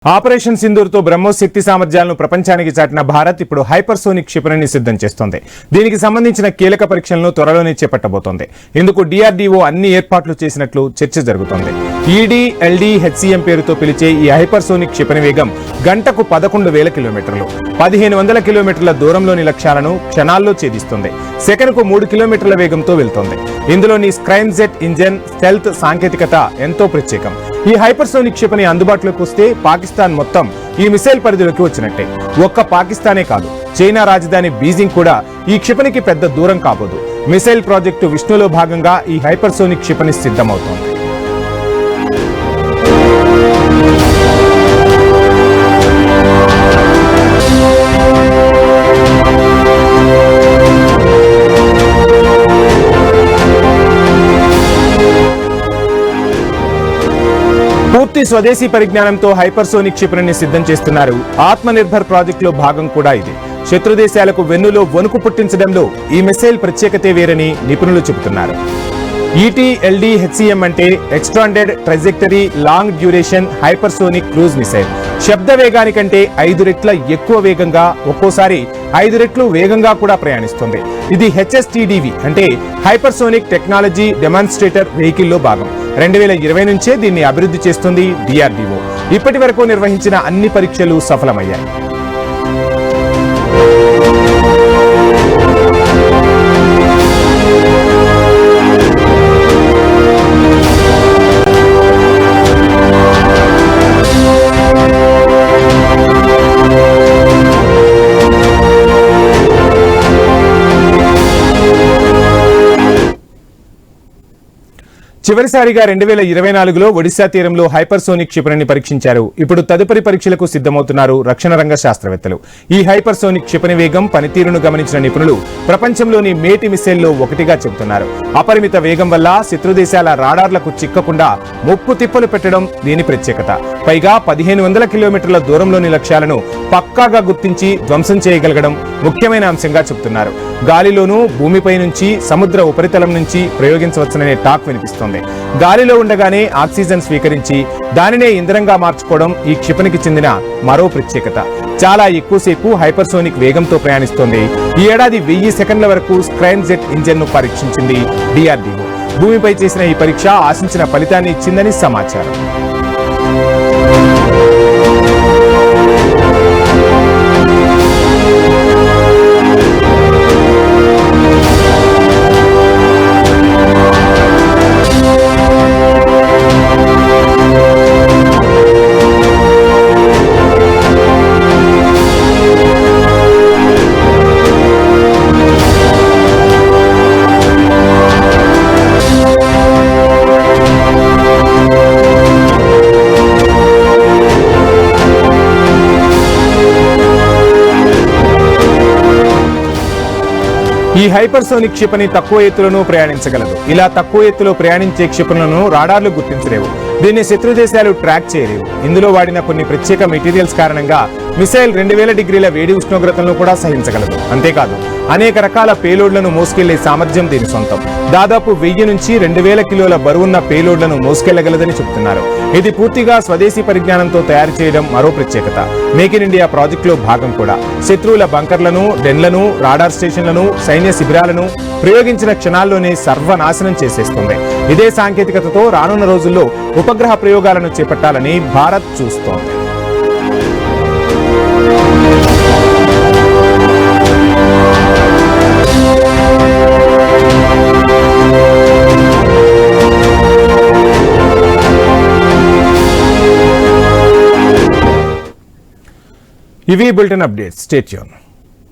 Operation Sindoor తో బ్రహ్మోస్ శక్తి సామర్థ్యాలను ప్రపంచానికి చాటిన భారత్ ఇప్పుడు హైపర్సోనిక్ క్షిపణిని సిద్ధం చేస్తోంది. దీనికి సంబంధించిన కీలక పరీక్షలను త్వరలోనే చేపట్టబోతోంది. ఇందుకు DRDO అన్ని ఏర్పాట్లు చేసినట్లు చర్చ జరుగుతోంది. ED-LD-HCM పేరుతో పిలిచే ఈ హైపర్సోనిక్ క్షిపణి వేగం గంటకు 11,000 కిలోమీటర్లు, 1,500 కిలోమీటర్ల దూరంలోని లక్ష్యాలను క్షణాల్లో ఛేదిస్తుంది. సెకనుకు 3 కిలోమీటర్ల వేగంతో వెళ్తోంది. ఇందులోని స్క్రైమ్జెట్ ఇంజన్ స్టెల్త్ సాంకేతికత ఎంతో ప్రత్యేకం. ఈ హైపర్సోనిక్ క్షిపణి అందుబాటులోకి వస్తే పాకిస్తాన్ మొత్తం ఈ మిసైల్ పరిధిలోకి వచ్చినట్టే. ఒక్క పాకిస్తానే కాదు, చైనా రాజధాని బీజింగ్ కూడా ఈ క్షిపణికి పెద్ద దూరం కాబోదు. మిసైల్ ప్రాజెక్టు విష్ణులో భాగంగా ఈ హైపర్సోనిక్ క్షిపణి సిద్ధమవుతోంది. పూర్తి స్వదేశీ పరిజ్ఞానంతో హైపర్సోనిక్ క్షిపణిని సిద్ధం చేస్తున్నారు. ఆత్మనిర్భర్ ప్రాజెక్టులో భాగం కూడా ఇది. శత్రు దేశాలకు వెన్నులో వణుకు పుట్టించడంలో ఈ మిసైల్ ప్రత్యేకతే వేరని నిపుణులు చెబుతున్నారు. ED-LD-HCM అంటే extended trajectory long duration hypersonic cruise missile. శబ్ద వేగానికంటే 5 రెట్ల ఎక్కువ వేగంగా, ఒక్కోసారి 5 రెట్లు వేగంగా కూడా ప్రయాణిస్తుంది. ఇది HSTDV అంటే హైపర్సోనిక్ టెక్నాలజీ డెమాన్స్ట్రేటర్ వెహికల్లో భాగం. 2020 నుంచే దీన్ని అభివృద్ధి చేస్తుంది DRDO. ఇప్పటి వరకు నిర్వహించిన అన్ని పరీక్షలు సఫలమయ్యాయి. చివరిసారిగా 2024లో ఒడిశా తీరంలో హైపర్సోనిక్ క్షిపణిని పరీక్షించారు. ఇప్పుడు తదుపరి పరీక్షలకు సిద్ధమవుతున్నారు రక్షణ రంగ శాస్త్రవేత్తలు. ఈ హైపర్సోనిక్ క్షిపణి వేగం, పనితీరును గమనించిన నిపుణులు ప్రపంచంలోని మేటి మిసైల్లో ఒకటిగా చెబుతున్నారు. అపరిమిత వేగం వల్ల శత్రు దేశాల రాడార్లకు చిక్కకుండా ముప్పు తిప్పలు పెట్టడం దీని ప్రత్యేకత. పైగా 1,500 కిలోమీటర్ల దూరంలోని లక్ష్యాలను పక్కాగా గుర్తించి ధ్వంసం చేయగలగడం ముఖ్యమైన అంశంగా చెబుతున్నారు. గాలిలోనూ, భూమిపై నుంచి, సముద్ర ఉపరితలం నుంచి ప్రయోగించవచ్చుననే టాక్ వినిపిస్తోంది. గాలిలో ఉండగానే ఆక్సిజన్ స్వీకరించి దానినే ఇంధనంగా మార్చుకోవడం ఈ క్షిపణికి చెందిన మరో ప్రత్యేకత. చాలా ఎక్కువసేపు హైపర్సోనిక్ వేగంతో ప్రయాణిస్తోంది. ఈ ఏడాది 1000 సెకండ్ల వరకు స్క్రైమ్జెట్ ఇంజన్ ను పరీక్షించింది DRDO. భూమిపై చేసిన ఈ పరీక్ష ఆశించిన ఫలితాన్ని ఇచ్చిందని సమాచారం. ఈ హైపర్సోనిక్ క్షిపణి తక్కువ ఎత్తులను ప్రయాణించగలదు. ఇలా తక్కువ ఎత్తులో ప్రయాణించే క్షిపణులను రాడార్లు గుర్తించలేవు. దీన్ని శత్రు దేశాలు ట్రాక్ చేయలేవు. ఇందులో వాడిన కొన్ని ప్రత్యేక మెటీరియల్స్ కారణంగా మిసైల్ 2000 డిగ్రీల వేడి ఉష్ణోగ్రతలను కూడా సహించగలదు. అంతేకాదు, అనేక రకాల పేలోడ్లను మోసుకెళ్లే సామర్థ్యం దీని సొంతం. దాదాపు 1000 నుంచి 2000 కిలోల బరువున్న పేలోడ్లను మోసుకెళ్లగలదని చెబుతున్నారు. ఇది పూర్తిగా స్వదేశీ పరిజ్ఞానంతో తయారు చేయడం మరో ప్రత్యేకత. మేక్ ఇన్ ఇండియా ప్రాజెక్టులో భాగం కూడా. శత్రువుల బంకర్లను, డెన్లను, రాడార్ స్టేషన్లను, సైన్య శిబిరాలను ప్రయోగించిన క్షణాల్లోనే సర్వనాశనం చేసేస్తుంది. ఇదే సాంకేతికతతో రానున్న రోజుల్లో ఉపగ్రహ ప్రయోగాలను చేపట్టాలని భారత్ చూస్తోంది. ఇవి బులెటిన్ అప్డేట్స్. Stay tune.